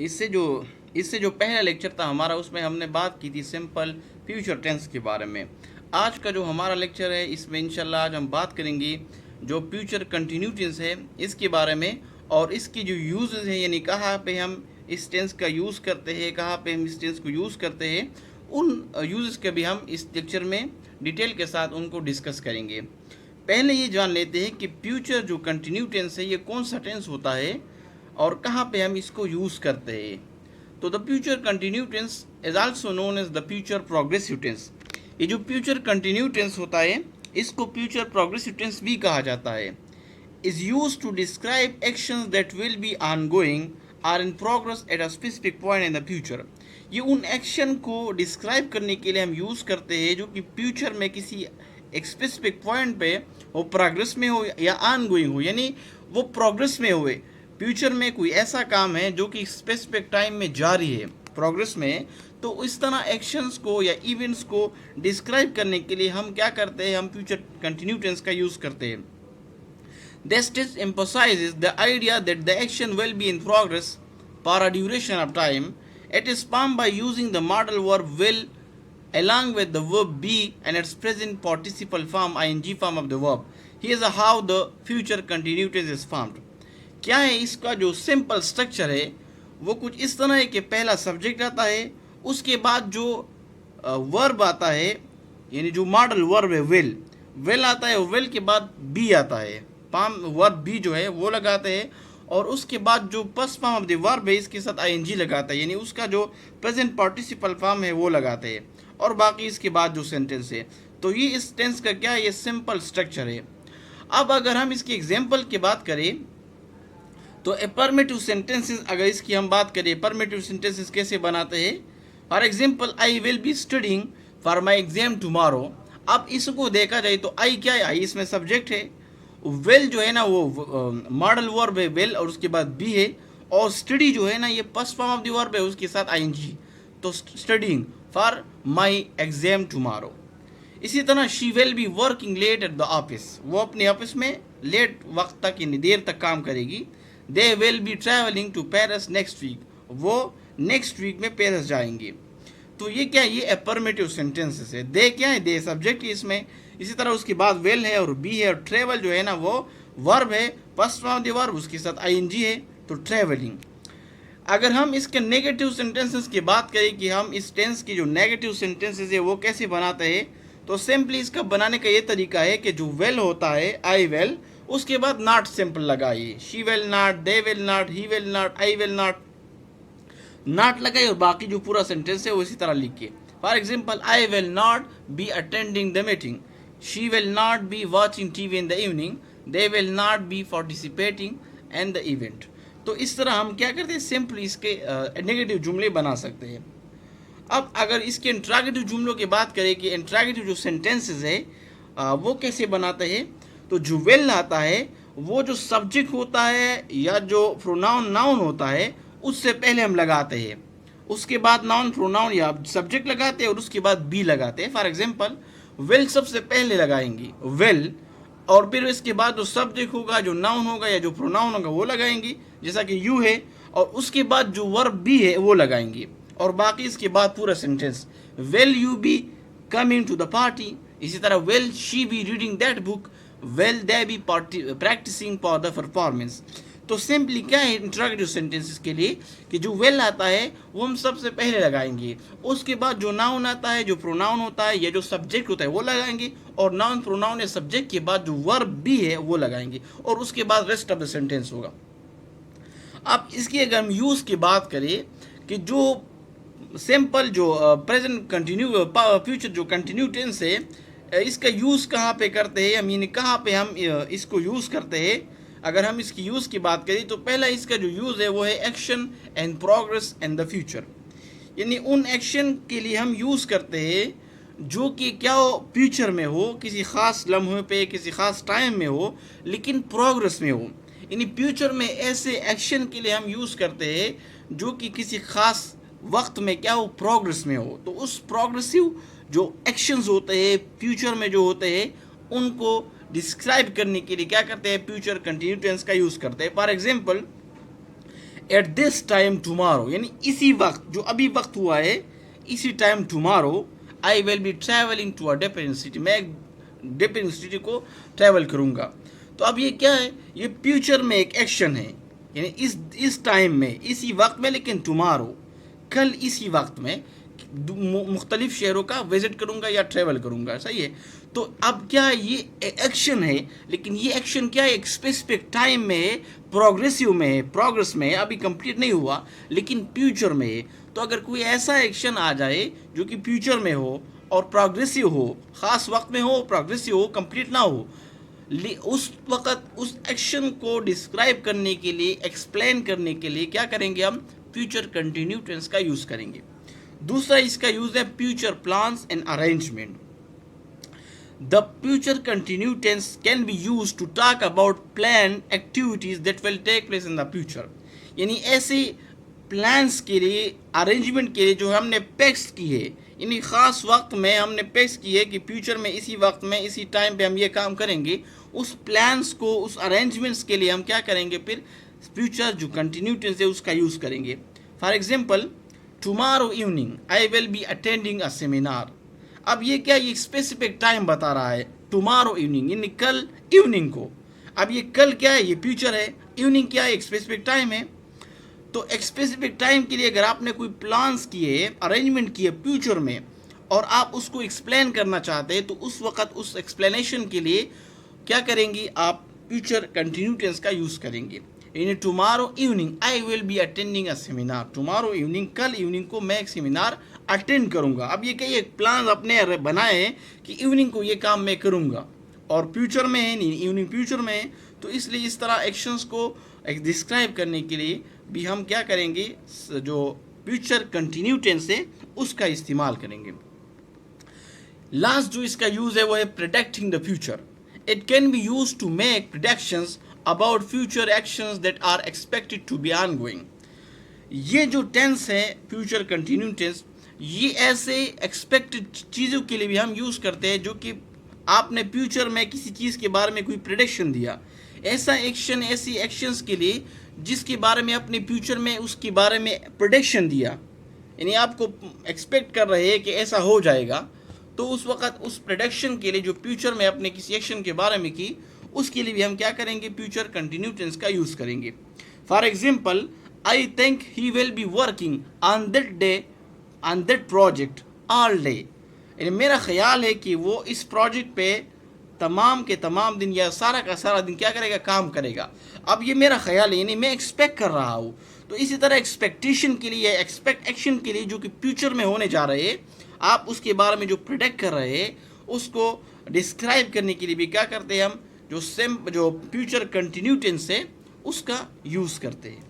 इससे जो पहला लेक्चर था हमारा, उसमें हमने बात की थी सिंपल फ्यूचर टेंस के बारे में। आज का जो हमारा लेक्चर है, इसमें इंशाल्लाह आज हम बात करेंगे जो फ्यूचर कंटिन्यू टेंस है इसके बारे में, और इसकी जो यूजेस हैं, यानी कहाँ पे हम इस टेंस का यूज़ करते हैं, कहाँ पे हम इस टेंस को यूज़ करते हैं, उन यूजेस के भी हम इस लेक्चर में डिटेल के साथ उनको डिस्कस करेंगे। पहले ये जान लेते हैं कि फ्यूचर जो कंटिन्यू टेंस है ये कौन सा टेंस होता है और कहाँ पे हम इसको यूज़ करते हैं। तो the future continue tense is also known as the future progressive tense. ये जो फ्यूचर कंटिन्यू टेंस होता है इसको फ्यूचर प्रोग्रेसिव टेंस भी कहा जाता है। Is use to describe actions that will be ongoing or in progress at a specific point in the future. ये उन एक्शन को डिस्क्राइब करने के लिए हम यूज़ करते हैं जो कि फ्यूचर में किसी एक स्पेसिफिक पॉइंट पे वो प्रोग्रेस में हो या ऑनगोइंग हो, यानी वो प्रोग्रेस में हुए। फ्यूचर में कोई ऐसा काम है जो कि स्पेसिफिक टाइम में जारी है, प्रोग्रेस में, तो इस तरह एक्शंस को या इवेंट्स को डिस्क्राइब करने के लिए हम क्या करते हैं, हम फ्यूचर कंटिन्यू टेंस का यूज़ करते हैं। This test emphasizes the idea that the action will be in progress for a duration of time. It is formed by using the modal verb will along with the verb be and its present participle form ing form of the verb. Here's how the future continuous is formed. क्या है इसका जो simple structure है वो कुछ इस तरह है कि पहला सब्जेक्ट आता है, उसके बाद जो वर्ब आता है, यानी जो मॉडल वर्ब है विल आता है, विल के बाद बी आता है, पाम वर्ब बी जो है वो लगाते हैं, और उसके बाद जो first form of the verb है इसके साथ आईएनजी लगाता है, यानी उसका जो प्रेजेंट पार्टिसिपल फॉर्म है वो लगाते हैं, और बाकी इसके बाद जो सेंटेंस है। तो ये इस टेंस का क्या है, ये सिंपल स्ट्रक्चर है। अब अगर हम इसकी एग्जाम्पल की बात करें तो अफर्मेटिव सेंटेंसेस, अगर इसकी हम बात करें अफर्मेटिव सेंटेंसेस कैसे बनाते हैं। For example I will be studying for my exam tomorrow. अब इसको देखा जाए तो आई क्या है, आई इसमें सब्जेक्ट है, विल जो है ना वो मॉडल वर्ब है विल, और उसके बाद बी है, और स्टडी जो है ना ये first form of the verb है, उसके साथ आईएनजी, तो studying for my exam tomorrow. इसी तरह she will be working late at the office, वो अपने ऑफिस में लेट वक्त तक यानी देर तक काम करेगी। They will be travelling to Paris next week, वो नेक्स्ट वीक में पेरिस जाएंगे। तो ये क्या है, ये अफर्मेटिव सेंटेंसेस है। दे क्या है, दे सब्जेक्ट है इसमें, इसी तरह उसके बाद वेल है और बी है, और ट्रेवल जो है ना वो वर्ब है, first form of the verb, उसके साथ आईएनजी है, तो ट्रेवलिंग। अगर हम इसके नेगेटिव सेंटेंसेस की बात करें कि हम इस टेंस की जो नेगेटिव सेंटेंसेस है वो कैसे बनाते हैं, तो सिंपली इसका बनाने का ये तरीका है कि जो वेल होता है आई वेल, उसके बाद नॉट सिंपल लगाइए, she will not, they will not, he will not, I will not, not लगाइए, और बाकी जो पूरा सेंटेंस है वो इसी तरह लिखिए। For example I will not be attending the meeting, she will not be watching TV in the evening, they will not be participating in the event. तो इस तरह हम क्या करते हैं, सिंपली इसके नेगेटिव जुमले बना सकते हैं। अब अगर इसके इंट्रागेटिव जुमलों की बात करें कि इंट्रागेटिव जो सेंटेंसेस है वो कैसे बनाते हैं, तो जो विल आता है वो जो सब्जेक्ट होता है या जो प्रोनाउन नाउन होता है उससे पहले हम लगाते हैं, उसके बाद नाउन प्रोनाउन या सब्जेक्ट लगाते हैं, और उसके बाद बी लगाते हैं। फॉर एग्जांपल विल सबसे पहले लगाएंगे विल, और फिर इसके बाद जो सब्जेक्ट होगा, जो नाउन होगा या जो प्रोनाउन होगा वो लगाएंगे, जैसा कि यू है, और उसके बाद जो वर्ब बी है वो लगाएंगे, और बाकी इसके बाद पूरा sentence will you be coming to the party, इसी तरह will she be reading that book, will they be practising for the performance. तो सिंपली क्या है इंट्रोगेटिव सेंटेंसेस के लिए कि जो विल आता है वो हम सबसे पहले लगाएंगे, उसके बाद जो नाउन आता है, जो प्रोनाउन होता है या जो सब्जेक्ट होता है वो लगाएंगे, और नाउन प्रोनाउन या सब्जेक्ट के बाद जो वर्ब भी है वो लगाएंगे, और उसके बाद रेस्ट ऑफ द सेंटेंस होगा। अब इसकी अगर हम यूज़ की बात करें कि जो सिंपल जो प्रेजेंट कंटिन्यू फ्यूचर जो कंटिन्यू टेंस है, इसका यूज़ कहाँ पे करते हैं हम, यानी कहाँ पे हम इसको यूज़ करते हैं। अगर हम इसकी यूज़ की बात करें तो पहला इसका जो यूज़ है वो है action and progress and the future, यानी उन एक्शन के लिए हम यूज़ करते हैं जो कि क्या हो, फ्यूचर में हो, किसी ख़ास लम्हे पे, किसी ख़ास टाइम में हो, लेकिन प्रोग्रेस में हो। यानी फ्यूचर में ऐसे एक्शन के लिए हम यूज़ करते हैं जो कि किसी ख़ास वक्त में क्या हो, प्रोग्रेस में हो। तो उस प्रोग्रेसिव जो एक्शंस होते हैं फ्यूचर में जो होते हैं उनको डिस्क्राइब करने के लिए क्या करते हैं, फ्यूचर कंटिन्यू टेंस का यूज़ करते हैं। For example at this time tomorrow, यानी इसी वक्त, जो अभी वक्त हुआ है, इसी time tomorrow I will be travelling to a different city, मैं एक डिफरेंट सिटी को ट्रैवल करूँगा। तो अब ये क्या है, ये फ्यूचर में एक एक्शन है, यानी इस टाइम में, इसी वक्त में, लेकिन टुमारो, कल इसी वक्त में मुख्तलिफ शहरों का विजिट करूँगा या ट्रैवल करूँगा, सही है। तो अब क्या है, ये एक्शन है, लेकिन ये एक्शन क्या है, एक स्पेसिफिक टाइम में है, प्रोग्रेसिव में है, प्रोग्रेस में है, अभी कंप्लीट नहीं हुआ, लेकिन फ्यूचर में है। तो अगर कोई ऐसा एक्शन आ जाए जो कि फ्यूचर में हो और प्रोग्रेसिव हो, ख़ास वक्त में हो, प्रोग्रेसिव हो, कंप्लीट ना हो, उस वक़्त उस एक्शन को डिस्क्राइब करने के लिए, एक्सप्लेन करने के लिए क्या करेंगे, हम फ्यूचर कंटिन्यू टेंस का यूज़ करेंगे। दूसरा इसका यूज़ है future plans and arrangement. The future continue tense can be use to talk about plan activities that will take place in the future, यानी ऐसे प्लान्स के लिए, अरेंजमेंट के लिए जो हमने पेक्स की है, यानी ख़ास वक्त में हमने पेक्स की है कि फ्यूचर में इसी वक्त में, इसी टाइम पे हम ये काम करेंगे, उस प्लान्स को, उस अरेंजमेंट्स के लिए हम क्या करेंगे, फिर फ्यूचर जो कंटिन्यू टेंस है उसका यूज़ करेंगे। For example, tomorrow evening I will be attending a seminar. अब ये क्या, ये स्पेसिफिक टाइम बता रहा है, टुमारो इवनिंग, यानी कल इवनिंग को। अब ये कल क्या है, ये फ्यूचर है, इवनिंग क्या है, एक स्पेसिफिक टाइम है। तो एक स्पेसिफिक टाइम के लिए अगर आपने कोई प्लान्स किए, अरेंजमेंट किए फ्यूचर में, और आप उसको एक्सप्लेन करना चाहते हैं, तो उस वक़्त उस एक्सप्लेनेशन के लिए क्या करेंगी, आप फ्यूचर कंटिन्यू टेंस का यूज़ करेंगे। यानी tomorrow evening I will be attending a seminar, tomorrow evening, कल इवनिंग को मैं एक सेमिनार अटेंड करूँगा। अब ये कई एक प्लान अपने बनाए हैं कि इवनिंग को ये काम मैं करूँगा, और फ्यूचर में है, नहीं इवनिंग फ्यूचर में है, तो इसलिए इस तरह एक्शंस को डिस्क्राइब करने के लिए भी हम क्या करेंगे, जो फ्यूचर कंटिन्यू टेंस है उसका इस्तेमाल करेंगे। लास्ट जो इसका यूज़ है वो है predicting the future. It can be use to make predictions about future actions that are expected to be ongoing. ये जो टेंस है फ्यूचर कंटिन्यू टेंस, ये ऐसे एक्सपेक्टेड चीज़ों के लिए भी हम यूज़ करते हैं जो कि आपने फ्यूचर में किसी चीज़ के बारे में कोई प्रेडिक्शन दिया, ऐसा एक्शन, ऐसी एक्शंस के लिए जिसके बारे में अपने फ्यूचर में उसके बारे में प्रेडिक्शन दिया, यानी आपको एक्सपेक्ट कर रहे हैं कि ऐसा हो जाएगा, तो उस वक़्त उस प्रेडिक्शन के लिए जो फ्यूचर में अपने किसी एक्शन के बारे में की, उसके लिए भी हम क्या करेंगे, फ्यूचर कंटिन्यू टेंस का यूज़ करेंगे। For example, I think he will be working on that day on that project all day, यानी मेरा ख्याल है कि वो इस प्रोजेक्ट पे तमाम के तमाम दिन या सारा का सारा दिन क्या करेगा, काम करेगा। अब ये मेरा ख्याल है, यानी मैं एक्सपेक्ट कर रहा हूँ। तो इसी तरह एक्सपेक्टेशन के लिए, एक्सपेक्ट एक्शन के लिए जो कि फ्यूचर में होने जा रहे हैं, आप उसके बारे में जो प्रेडिक्ट कर रहे हैं उसको डिस्क्राइब करने के लिए भी क्या करते हैं, हम जो फ्यूचर कंटिन्यू टेंस है उसका यूज़ करते हैं।